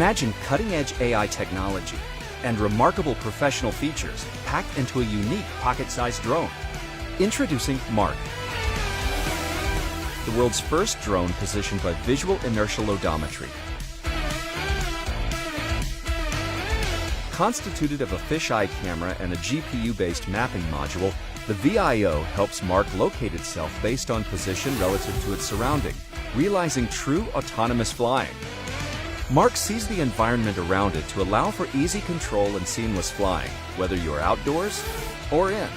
Imagine cutting-edge AI technology and remarkable professional features packed into a unique pocket-sized drone. Introducing Mark, the world's first drone positioned by visual inertial odometry. Constituted of a fisheye camera and a GPU-based mapping module, the VIO helps Mark locate itself based on position relative to its surrounding, realizing true autonomous flying. Mark sees the environment around it to allow for easy control and seamless flying, whether you're outdoors or in.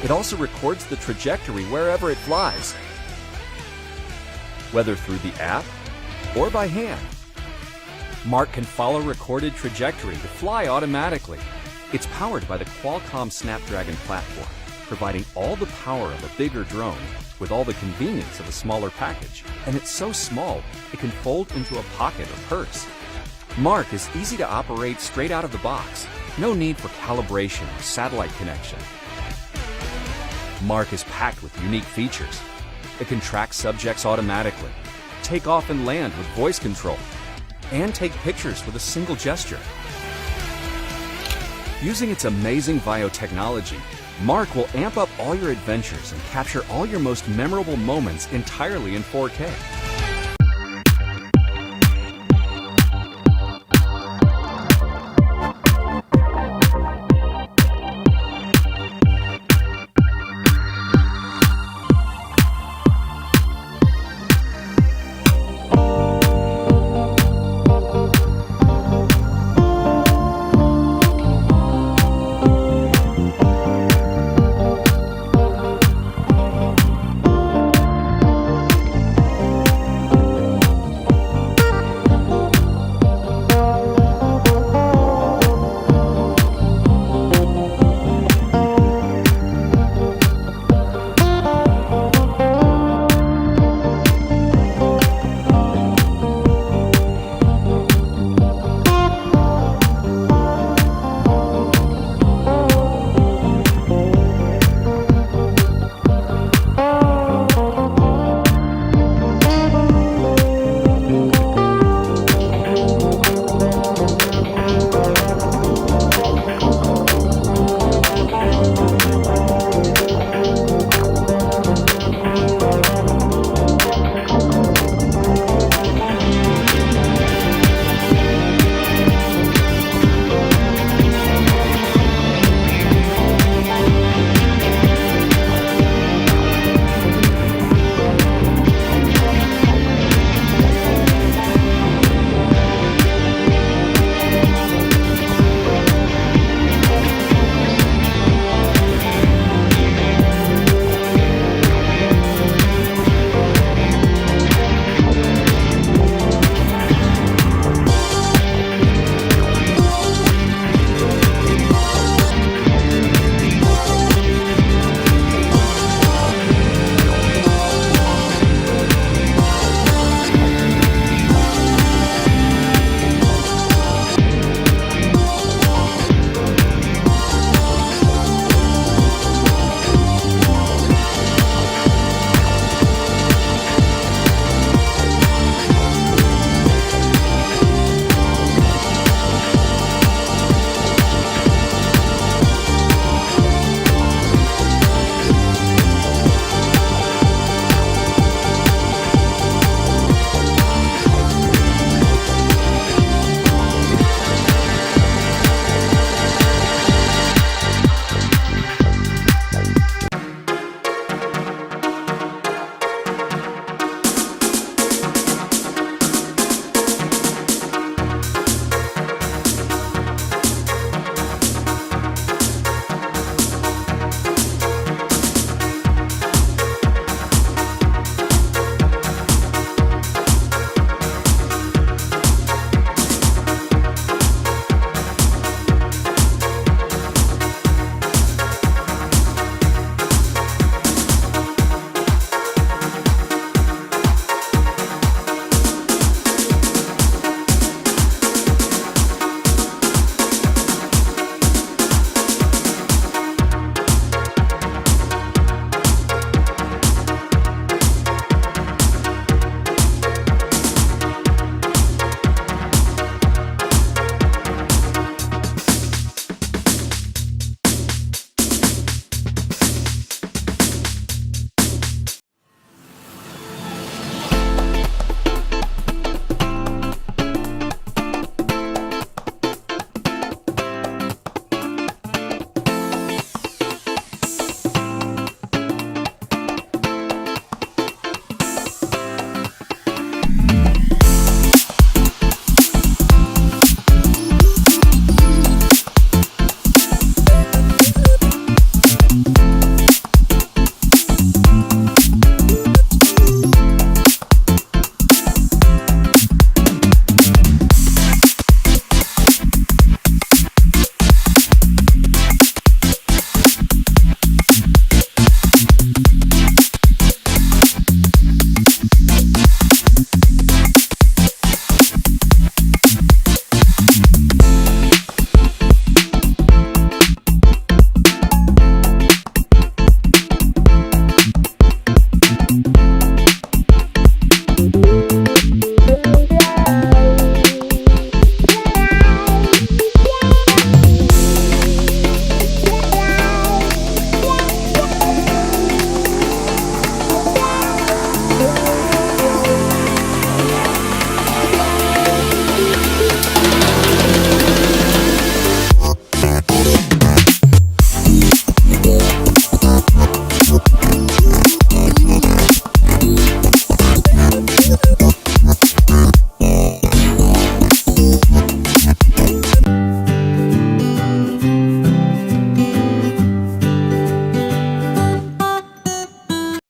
It also records the trajectory wherever it flies, whether through the app or by hand. Mark can follow recorded trajectory to fly automatically. It's powered by the Qualcomm Snapdragon platform, providing all the power of a bigger drone with all the convenience of a smaller package. And it's so small, it can fold into a pocket or purse. Mark is easy to operate straight out of the box. No need for calibration or satellite connection. Mark is packed with unique features. It can track subjects automatically, take off and land with voice control, and take pictures with a single gesture. Using its amazing VIO technology, Mark will amp up all your adventures and capture all your most memorable moments entirely in 4K.